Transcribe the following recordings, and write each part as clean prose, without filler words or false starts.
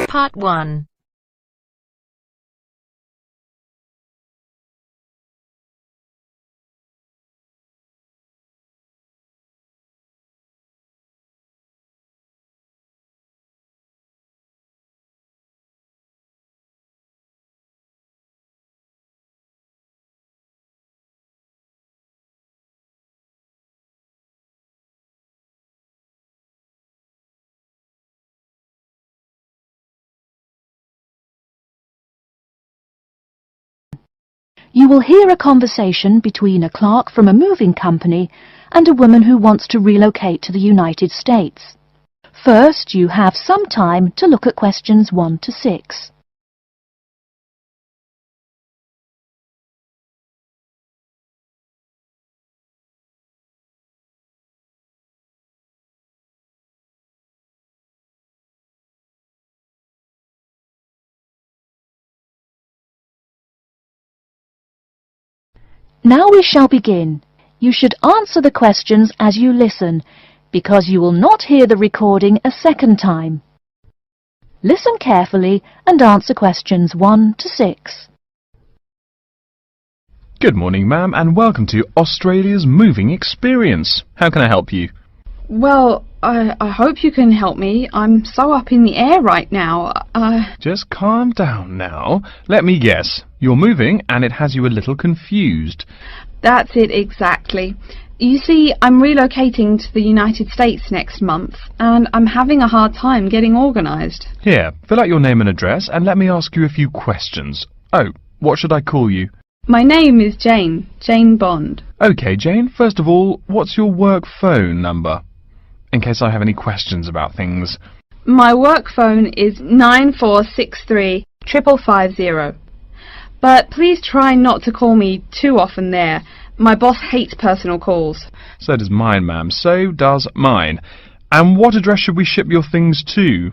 Part 1. You will hear a conversation between a clerk from a moving company and a woman who wants to relocate to the United States. First, you have some time to look at questions 1 to 6. Now we shall begin. You should answer the questions as you listen, because you will not hear the recording a second time. Listen carefully and answer questions 1 to 6. Good morning, ma'am, and welcome to Australia's Moving Experience. How can I help you? Well, I hope you can help me. I'm so up in the air right now. Just calm down now. Let me guess. You're moving and it has you a little confused. That's it exactly. You see, I'm relocating to the United States next month, and I'm having a hard time getting organised. Here, fill out your name and address and let me ask you a few questions. Oh, what should I call you? My name is Jane Bond. OK, Jane, first of all, what's your work phone number? In case I have any questions about things. My work phone is 9463 550. But please try not to call me too often there. My boss hates personal calls. So does mine, ma'am. So does mine. And what address should we ship your things to?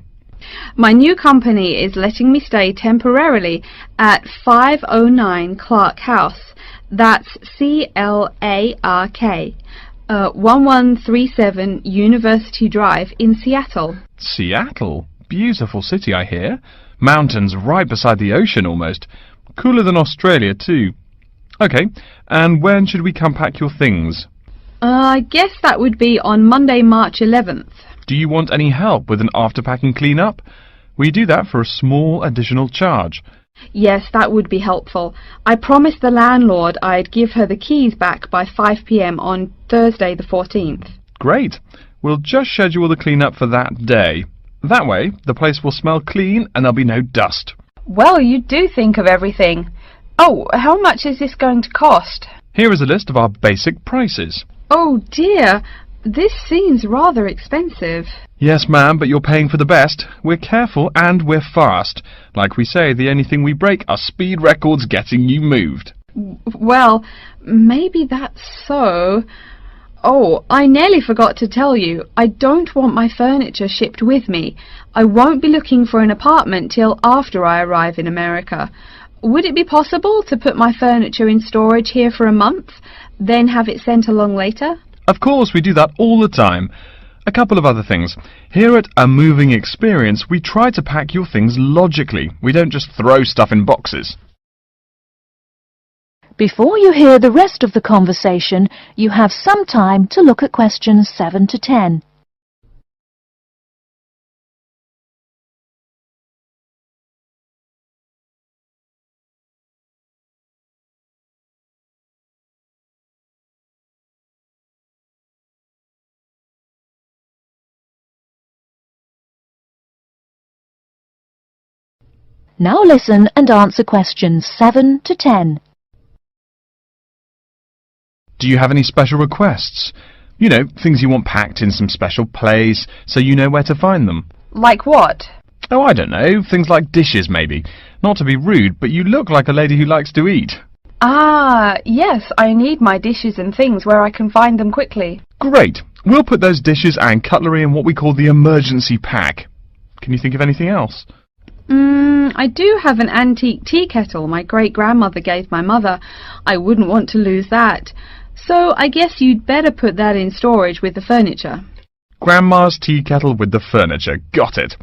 My new company is letting me stay temporarily at 509 Clark House. That's CLARK. 1137 University Drive in Seattle. Seattle? Beautiful city, I hear. Mountains right beside the ocean almost. Cooler than Australia too. OK, and when should we come pack your things? I guess that would be on Monday, March 11th. Do you want any help with an after-packing clean-up? We do that for a small additional charge. Yes, that would be helpful. I promised the landlord I'd give her the keys back by 5 p.m. on Thursday the 14th. Great. We'll just schedule the clean-up for that day. That way, the place will smell clean and there'll be no dust. Well, you do think of everything. Oh, how much is this going to cost? Here is a list of our basic prices. Oh dear, this seems rather expensive. Yes, ma'am, but you're paying for the best. We're careful and we're fast. Like we say, the only thing we break are speed records getting you moved. Well, maybe that's so. Oh, I nearly forgot to tell you. I don't want my furniture shipped with me. I won't be looking for an apartment till after I arrive in America. Would it be possible to put my furniture in storage here for a month, then have it sent along later? Of course, we do that all the time. A couple of other things. Here at A Moving Experience, we try to pack your things logically. We don't just throw stuff in boxes. Before you hear the rest of the conversation, you have some time to look at questions 7 to 10. Now listen and answer questions 7 to 10. Do you have any special requests? You know, things you want packed in some special place, so you know where to find them. Like what? Oh, I don't know. Things like dishes, maybe. Not to be rude, but you look like a lady who likes to eat. Ah, yes, I need my dishes and things where I can find them quickly. Great. We'll put those dishes and cutlery in what we call the emergency pack. Can you think of anything else? I do have an antique tea kettle my great-grandmother gave my mother. I wouldn't want to lose that. So I guess you'd better put that in storage with the furniture. Grandma's tea kettle with the furniture. Got it.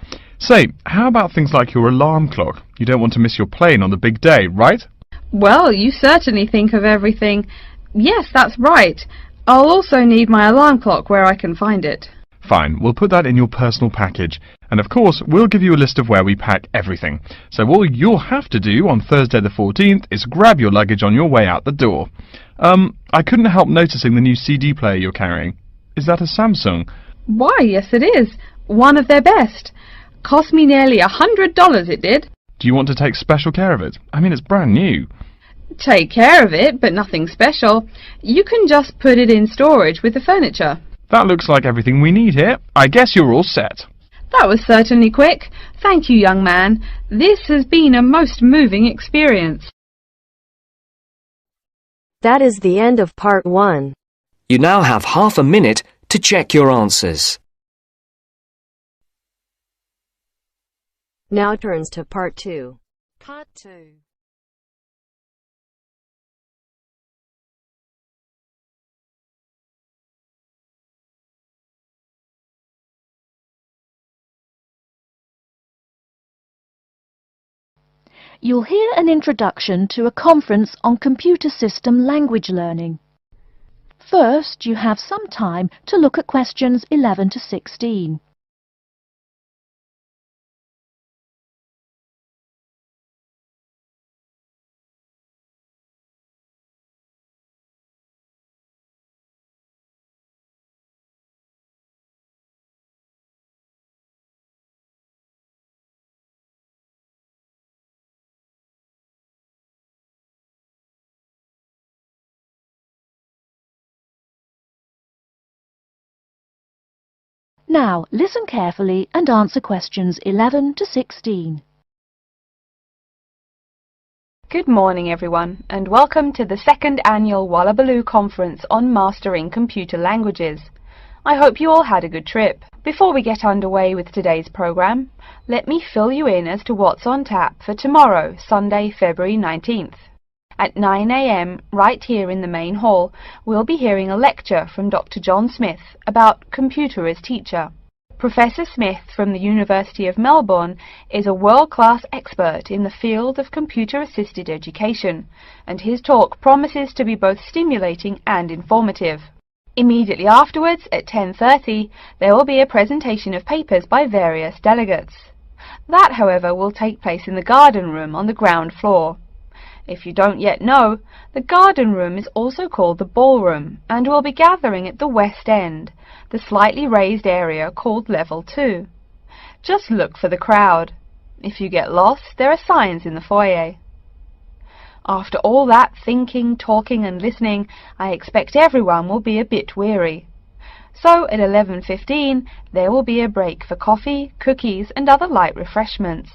Say, how about things like your alarm clock? You don't want to miss your plane on the big day, right? Well, you certainly think of everything. Yes, that's right. I'll also need my alarm clock where I can find it. Fine, we'll put that in your personal package. And of course, we'll give you a list of where we pack everything. So all you'll have to do on Thursday the 14th is grab your luggage on your way out the door. I couldn't help noticing the new CD player you're carrying. Is that a Samsung? Why, yes it is. One of their best. Cost me nearly $100, it did. Do you want to take special care of it? I mean, it's brand new. Take care of it, but nothing special. You can just put it in storage with the furniture. That looks like everything we need here. I guess you're all set. That was certainly quick. Thank you, young man. This has been a most moving experience. That is the end of part 1. You now have half a minute to check your answers. Now turns to part 2. Part 2. You'll hear an introduction to a conference on computer system language learning. First, you have some time to look at questions 11 to 16. Now, listen carefully and answer questions 11 to 16. Good morning everyone, and welcome to the second annual Wallabaloo Conference on Mastering Computer Languages. I hope you all had a good trip. Before we get underway with today's program, let me fill you in as to what's on tap for tomorrow, Sunday, February 19th. At 9 a.m, right here in the main hall, we'll be hearing a lecture from Dr. John Smith about computer as teacher. Professor Smith from the University of Melbourne is a world-class expert in the field of computer-assisted education, and his talk promises to be both stimulating and informative. Immediately afterwards, at 10:30, there will be a presentation of papers by various delegates. That, however, will take place in the garden room on the ground floor. If you don't yet know, the garden room is also called the ballroom, and will be gathering at the west end, the slightly raised area called Level 2. Just look for the crowd. If you get lost, there are signs in the foyer. After all that thinking, talking and listening, I expect everyone will be a bit weary. So at 11:15, there will be a break for coffee, cookies and other light refreshments.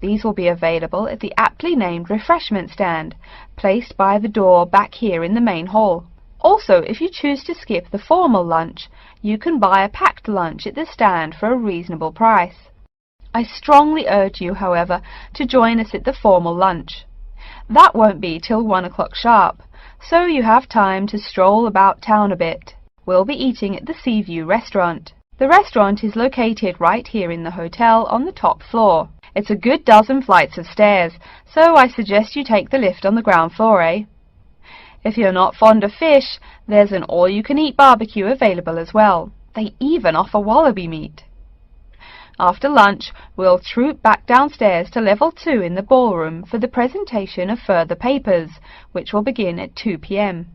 These will be available at the aptly named refreshment stand, placed by the door back here in the main hall. Also, if you choose to skip the formal lunch, you can buy a packed lunch at the stand for a reasonable price. I strongly urge you, however, to join us at the formal lunch. That won't be till 1 o'clock sharp, so you have time to stroll about town a bit. We'll be eating at the Seaview restaurant. The restaurant is located right here in the hotel on the top floor. It's a good dozen flights of stairs, so I suggest you take the lift on the ground floor, eh? If you're not fond of fish, there's an all-you-can-eat barbecue available as well. They even offer wallaby meat. After lunch, we'll troop back downstairs to Level 2 in the ballroom for the presentation of further papers, which will begin at 2 p.m.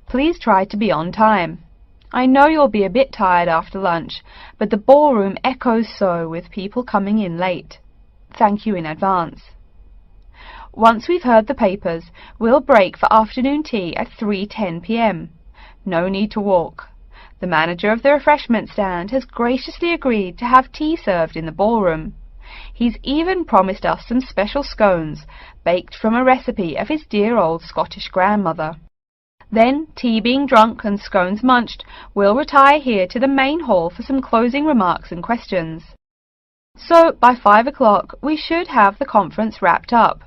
Please try to be on time. I know you'll be a bit tired after lunch, but the ballroom echoes so with people coming in late. Thank you in advance. Once we've heard the papers, we'll break for afternoon tea at 3:10 p.m. No need to walk. The manager of the refreshment stand has graciously agreed to have tea served in the ballroom. He's even promised us some special scones, baked from a recipe of his dear old Scottish grandmother. Then, tea being drunk and scones munched, we'll retire here to the main hall for some closing remarks and questions. So, by 5 o'clock, we should have the conference wrapped up.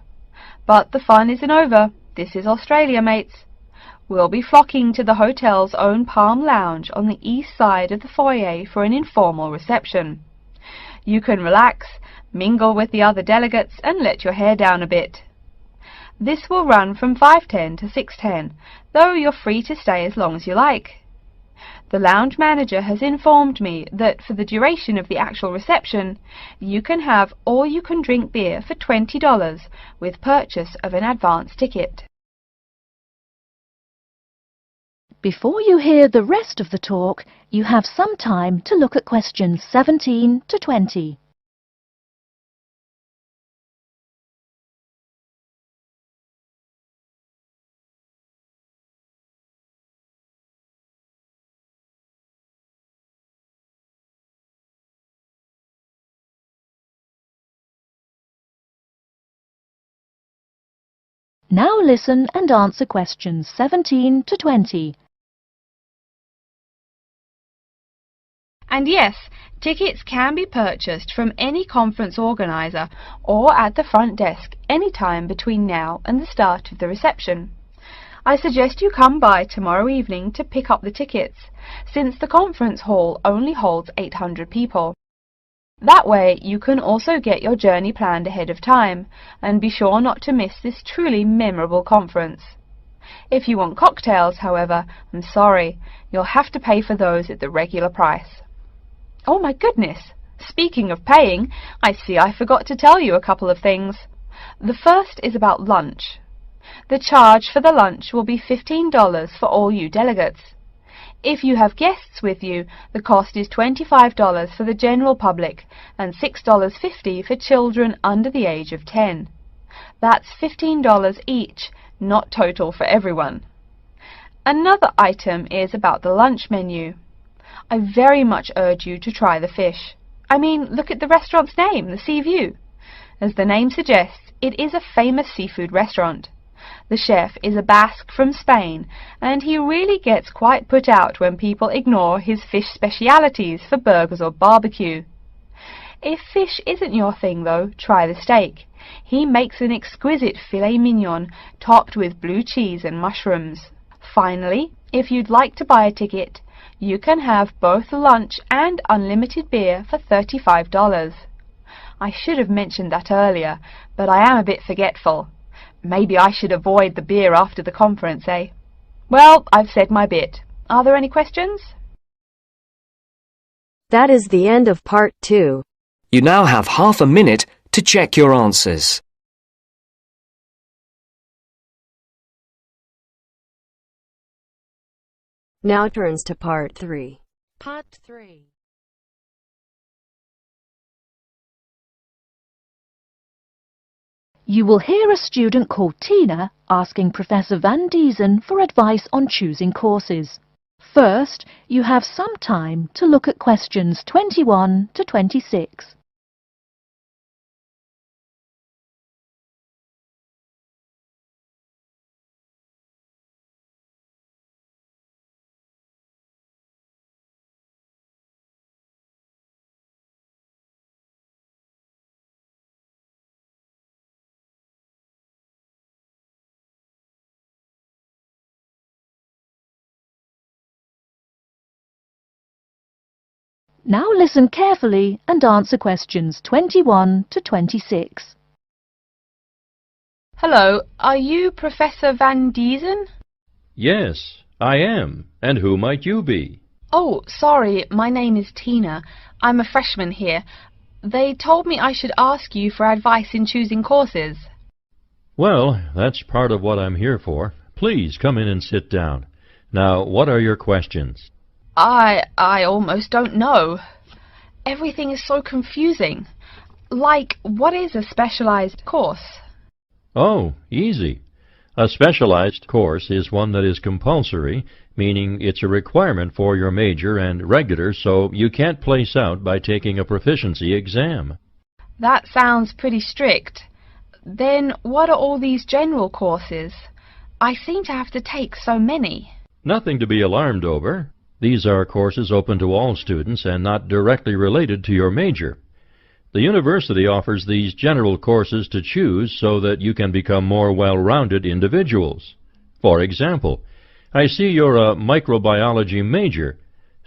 But the fun isn't over. This is Australia, mates. We'll be flocking to the hotel's own Palm Lounge on the east side of the foyer for an informal reception. You can relax, mingle with the other delegates, and let your hair down a bit. This will run from 5:10 to 6:10, though you're free to stay as long as you like. The lounge manager has informed me that for the duration of the actual reception, you can have all-you-can-drink beer for $20 with purchase of an advance ticket. Before you hear the rest of the talk, you have some time to look at questions 17 to 20. Now listen and answer questions 17 to 20. And yes, tickets can be purchased from any conference organizer or at the front desk any time between now and the start of the reception. I suggest you come by tomorrow evening to pick up the tickets, since the conference hall only holds 800 people. That way you can also get your journey planned ahead of time and be sure not to miss this truly memorable conference. If you want cocktails, however, I'm sorry, you'll have to pay for those at the regular price. Oh my goodness! Speaking of paying, I see I forgot to tell you a couple of things. The first is about lunch. The charge for the lunch will be $15 for all you delegates. If you have guests with you, the cost is $25 for the general public and $6.50 for children under the age of 10. That's $15 each, not total for everyone. Another item is about the lunch menu. I very much urge you to try the fish. I mean, look at the restaurant's name, the Sea View. As the name suggests, it is a famous seafood restaurant. The chef is a Basque from Spain, and he really gets quite put out when people ignore his fish specialities for burgers or barbecue. If fish isn't your thing, though, try the steak. He makes an exquisite filet mignon topped with blue cheese and mushrooms. Finally, if you'd like to buy a ticket, you can have both lunch and unlimited beer for $35. I should have mentioned that earlier, but I am a bit forgetful. Maybe I should avoid the beer after the conference, eh? Well, I've said my bit. Are there any questions? That is the end of part 2. You now have half a minute to check your answers. Now turns to part 3. Part 3. You will hear a student called Tina asking Professor Van Diezen for advice on choosing courses. First, you have some time to look at questions 21 to 26. Now listen carefully and answer questions 21 to 26. Hello, are you Professor Van Diezen? Yes, I am. And who might you be? Oh, sorry, my name is Tina. I'm a freshman here. They told me I should ask you for advice in choosing courses. Well, that's part of what I'm here for. Please come in and sit down. Now, what are your questions? I almost don't know. Everything is so confusing. Like, what is a specialized course? Oh, easy. A specialized course is one that is compulsory, meaning it's a requirement for your major and regular, so you can't place out by taking a proficiency exam. That sounds pretty strict. Then what are all these general courses? I seem to have to take so many. Nothing to be alarmed over. These are courses open to all students and not directly related to your major. The university offers these general courses to choose so that you can become more well-rounded individuals. For example, I see you're a microbiology major,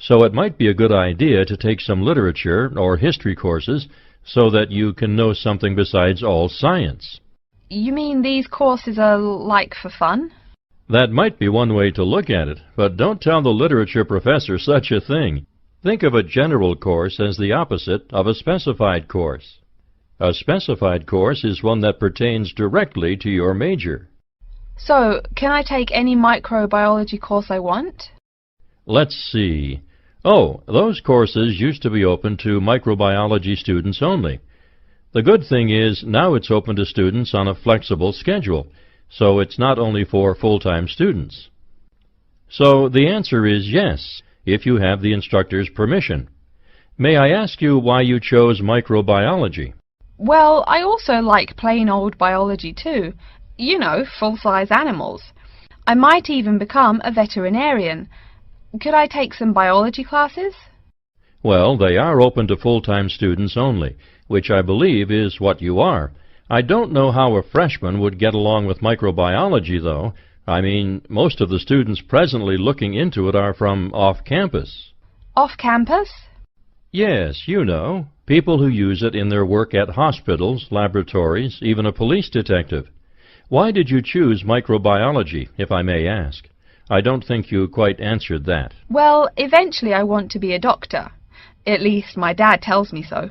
So it might be a good idea to take some literature or history courses so that you can know something besides all science. You mean these courses are like for fun? That might be one way to look at it, but don't tell the literature professor such a thing. Think of a general course as the opposite of a specified course. A specified course is one that pertains directly to your major. So, can I take any microbiology course I want? Let's see. Oh, those courses used to be open to microbiology students only. The good thing is now it's open to students on a flexible schedule, so it's not only for full-time students. So the answer is yes, if you have the instructor's permission. May I ask you why you chose microbiology? Well, I also like plain old biology too. You know, full-size animals. I might even become a veterinarian. Could I take some biology classes? Well, they are open to full-time students only, which I believe is what you are. I don't know how a freshman would get along with microbiology, though. I mean, most of the students presently looking into it are from off-campus. Off-campus? Yes, you know, people who use it in their work at hospitals, laboratories, even a police detective. Why did you choose microbiology, if I may ask? I don't think you quite answered that. Well, eventually I want to be a doctor. At least my dad tells me so.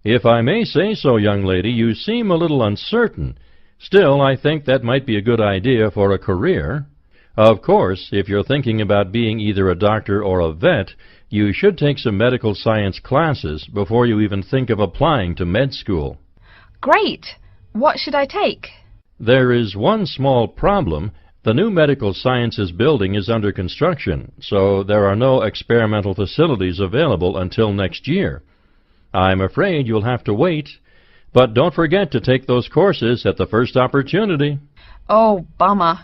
If I may say so, young lady, you seem a little uncertain. Still, I think that might be a good idea for a career. Of course, if you're thinking about being either a doctor or a vet, you should take some medical science classes before you even think of applying to med school. Great! What should I take? There is one small problem. The new medical sciences building is under construction, so there are no experimental facilities available until next year. I'm afraid you'll have to wait, but don't forget to take those courses at the first opportunity. Oh, bummer.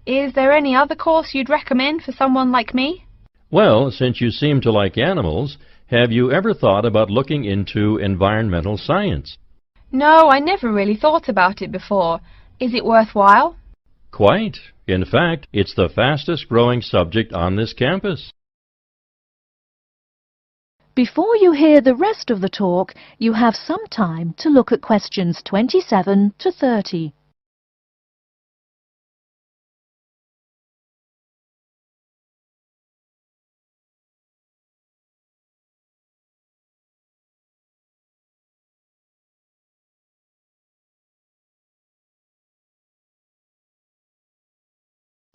Is there any other course you'd recommend for someone like me? Well, since you seem to like animals, have you ever thought about looking into environmental science? No, I never really thought about it before. Is it worthwhile? Quite. In fact, it's the fastest growing subject on this campus. Before you hear the rest of the talk, you have some time to look at questions 27 to 30.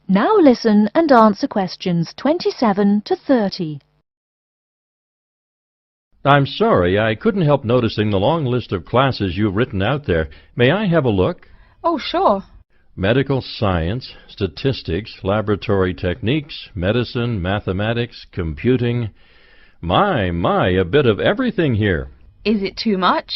Now listen and answer questions 27 to 30. I'm sorry, I couldn't help noticing the long list of classes you've written out there. May I have a look? Oh, sure. Medical science, statistics, laboratory techniques, medicine, mathematics, computing. My, a bit of everything here. Is it too much?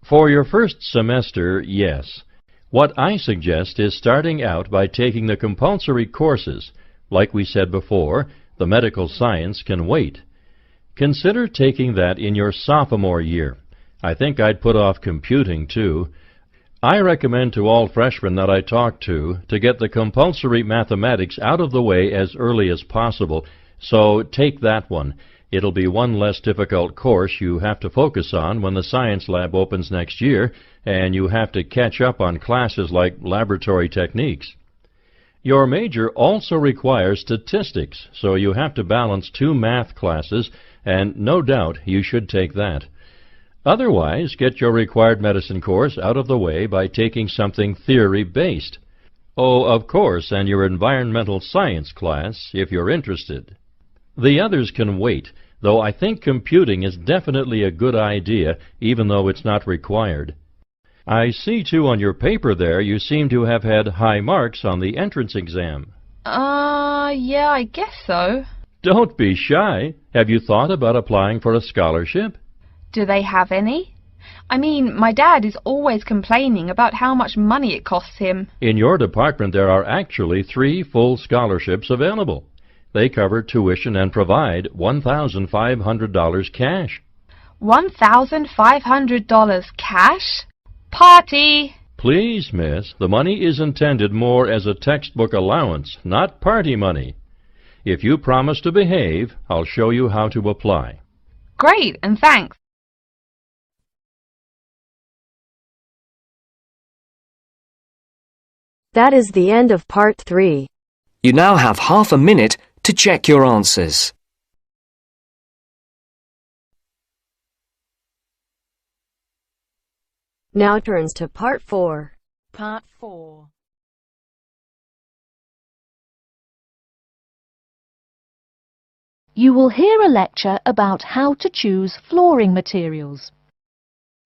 For your first semester, yes. What I suggest is starting out by taking the compulsory courses. Like we said before, the medical science can wait. Consider taking that in your sophomore year. I think I'd put off computing, too. I recommend to all freshmen that I talk to get the compulsory mathematics out of the way as early as possible, so take that one. It'll be one less difficult course you have to focus on when the science lab opens next year, and you have to catch up on classes like laboratory techniques. Your major also requires statistics, so you have to balance 2 math classes, and no doubt you should take that. Otherwise, get your required medicine course out of the way by taking something theory-based. Oh, of course, and your environmental science class, if you're interested. The others can wait, though I think computing is definitely a good idea, even though it's not required. I see, too, on your paper there you seem to have had high marks on the entrance exam. Yeah, I guess so. Don't be shy. Have you thought about applying for a scholarship? Do they have any? I mean, my dad is always complaining about how much money it costs him. In your department there are actually 3 full scholarships available. They cover tuition and provide $1,500 cash. $1,500 cash? Party! Please, miss, the money is intended more as a textbook allowance, not party money. If you promise to behave, I'll show you how to apply. Great, and thanks. That is the end of part 3. You now have half a minute to check your answers. Now turns to part 4. Part 4. You will hear a lecture about how to choose flooring materials.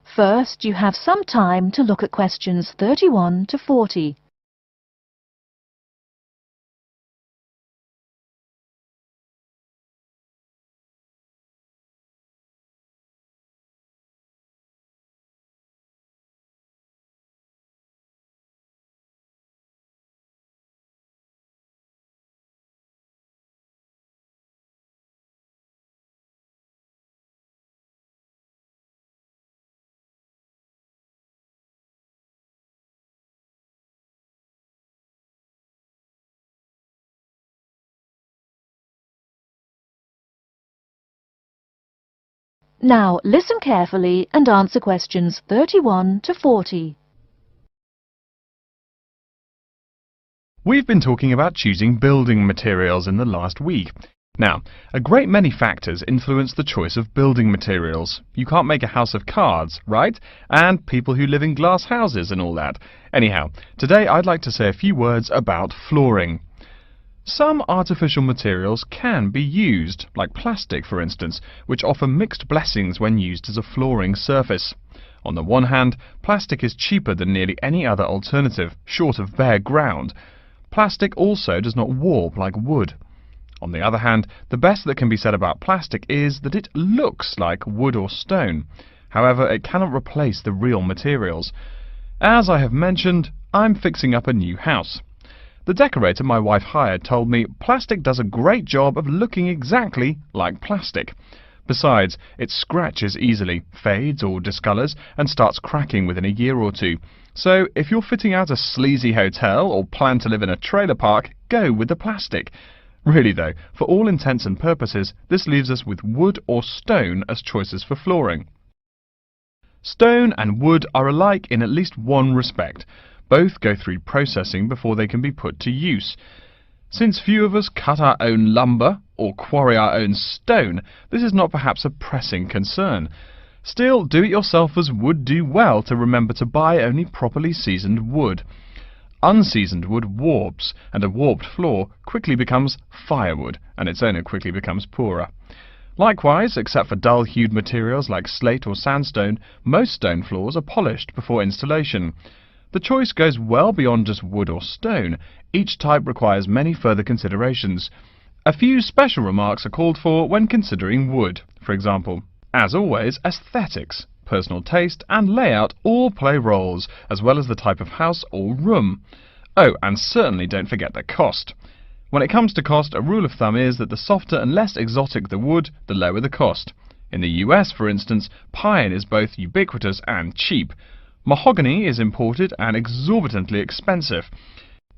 First, you have some time to look at questions 31 to 40. Now listen carefully and answer questions 31 to 40. We've been talking about choosing building materials in the last week. Now, a great many factors influence the choice of building materials. You can't make a house of cards, right? And people who live in glass houses and all that. Anyhow, today I'd like to say a few words about flooring. Some artificial materials can be used, like plastic for instance, which offer mixed blessings when used as a flooring surface. On the one hand, plastic is cheaper than nearly any other alternative, short of bare ground. Plastic also does not warp like wood. On the other hand, the best that can be said about plastic is that it looks like wood or stone. However, it cannot replace the real materials. As I have mentioned, I'm fixing up a new house. The decorator my wife hired told me plastic does a great job of looking exactly like plastic. Besides, it scratches easily, fades or discolours, and starts cracking within a year or two. So, if you're fitting out a sleazy hotel or plan to live in a trailer park, go with the plastic. Really though, for all intents and purposes, this leaves us with wood or stone as choices for flooring. Stone and wood are alike in at least one respect. Both go through processing before they can be put to use. Since few of us cut our own lumber or quarry our own stone, this is not perhaps a pressing concern. Still, do-it-yourselfers would do well to remember to buy only properly seasoned wood. Unseasoned wood warps, and a warped floor quickly becomes firewood, and its owner quickly becomes poorer. Likewise, except for dull-hued materials like slate or sandstone, most stone floors are polished before installation. The choice goes well beyond just wood or stone. Each type requires many further considerations. A few special remarks are called for when considering wood. For example, as always, aesthetics, personal taste and layout all play roles, as well as the type of house or room. Oh, and certainly don't forget the cost. When it comes to cost, a rule of thumb is that the softer and less exotic the wood, the lower the cost. In the US, for instance, pine is both ubiquitous and cheap. Mahogany is imported and exorbitantly expensive.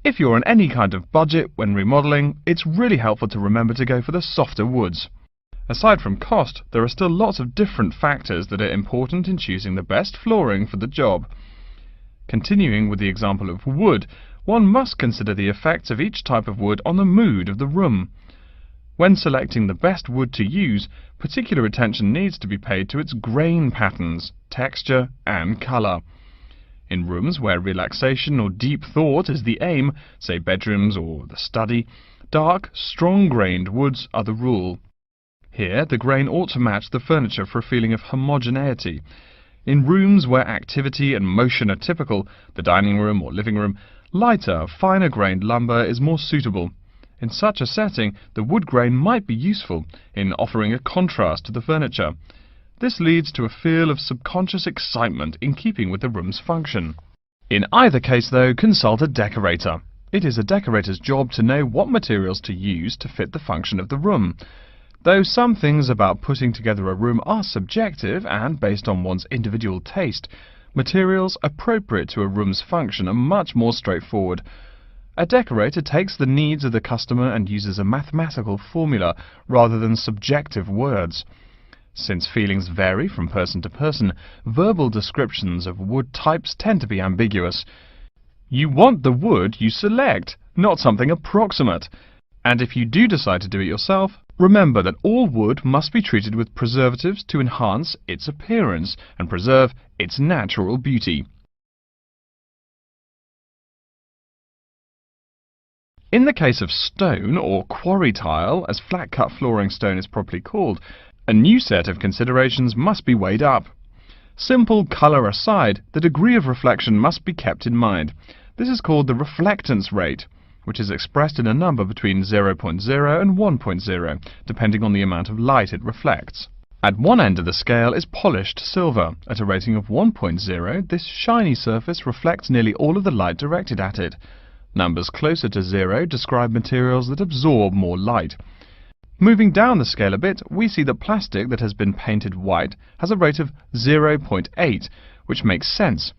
If you're on any kind of budget when remodeling, it's really helpful to remember to go for the softer woods. Aside from cost, there are still lots of different factors that are important in choosing the best flooring for the job. Continuing with the example of wood, one must consider the effects of each type of wood on the mood of the room. When selecting the best wood to use, particular attention needs to be paid to its grain patterns, texture and colour. In rooms where relaxation or deep thought is the aim, say bedrooms or the study, dark, strong-grained woods are the rule. Here, the grain ought to match the furniture for a feeling of homogeneity. In rooms where activity and motion are typical, the dining room or living room, lighter, finer-grained lumber is more suitable. In such a setting, the wood grain might be useful in offering a contrast to the furniture. This leads to a feel of subconscious excitement in keeping with the room's function. In either case, though, consult a decorator. It is a decorator's job to know what materials to use to fit the function of the room. Though some things about putting together a room are subjective and based on one's individual taste, materials appropriate to a room's function are much more straightforward. A decorator takes the needs of the customer and uses a mathematical formula rather than subjective words. Since feelings vary from person to person, verbal descriptions of wood types tend to be ambiguous. You want the wood you select, not something approximate. And if you do decide to do it yourself, remember that all wood must be treated with preservatives to enhance its appearance and preserve its natural beauty. In the case of stone, or quarry tile, as flat-cut flooring stone is properly called, a new set of considerations must be weighed up. Simple colour aside, the degree of reflection must be kept in mind. This is called the reflectance rate, which is expressed in a number between 0.0 and 1.0, depending on the amount of light it reflects. At one end of the scale is polished silver. At a rating of 1.0, this shiny surface reflects nearly all of the light directed at it. Numbers closer to 0 describe materials that absorb more light. Moving down the scale a bit, we see that plastic that has been painted white has a rate of 0.8, which makes sense.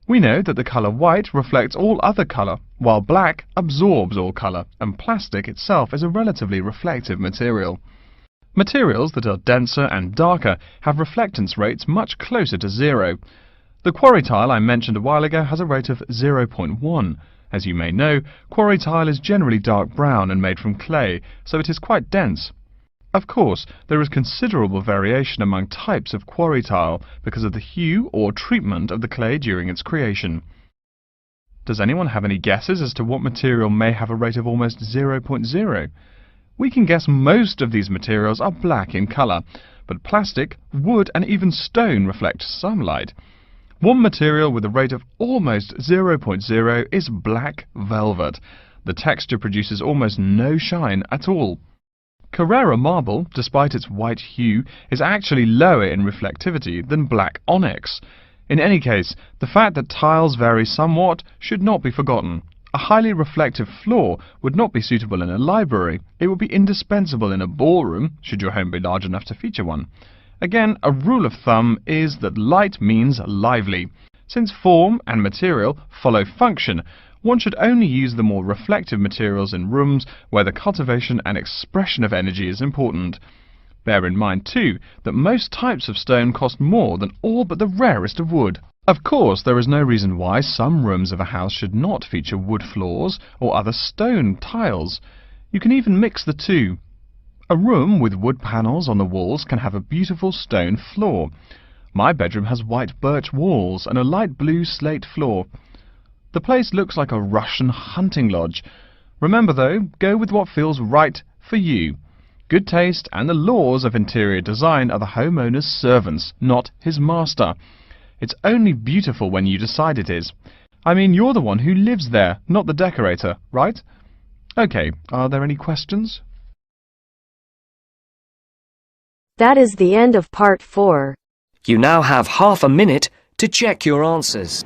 We know that the colour white reflects all other colour, while black absorbs all colour, and plastic itself is a relatively reflective material. Materials that are denser and darker have reflectance rates much closer to 0. The quarry tile I mentioned a while ago has a rate of 0.1. As you may know, quarry tile is generally dark brown and made from clay, so it is quite dense. Of course, there is considerable variation among types of quarry tile because of the hue or treatment of the clay during its creation. Does anyone have any guesses as to what material may have a rate of almost 0.0? We can guess most of these materials are black in colour, but plastic, wood and even stone reflect some light. One material with a rate of almost 0.0 is black velvet. The texture produces almost no shine at all. Carrara marble, despite its white hue, is actually lower in reflectivity than black onyx. In any case, the fact that tiles vary somewhat should not be forgotten. A highly reflective floor would not be suitable in a library. It would be indispensable in a ballroom, should your home be large enough to feature one. Again, a rule of thumb is that light means lively. Since form and material follow function, one should only use the more reflective materials in rooms where the cultivation and expression of energy is important. Bear in mind, too, that most types of stone cost more than all but the rarest of wood. Of course, there is no reason why some rooms of a house should not feature wood floors or other stone tiles. You can even mix the two. A room with wood panels on the walls can have a beautiful stone floor. My bedroom has white birch walls and a light blue slate floor. The place looks like a Russian hunting lodge. Remember though, go with what feels right for you. Good taste and the laws of interior design are the homeowner's servants, not his master. It's only beautiful when you decide it is. I mean, you're the one who lives there, not the decorator, right? Okay, are there any questions? That is the end of part 4. You now have half a minute to check your answers.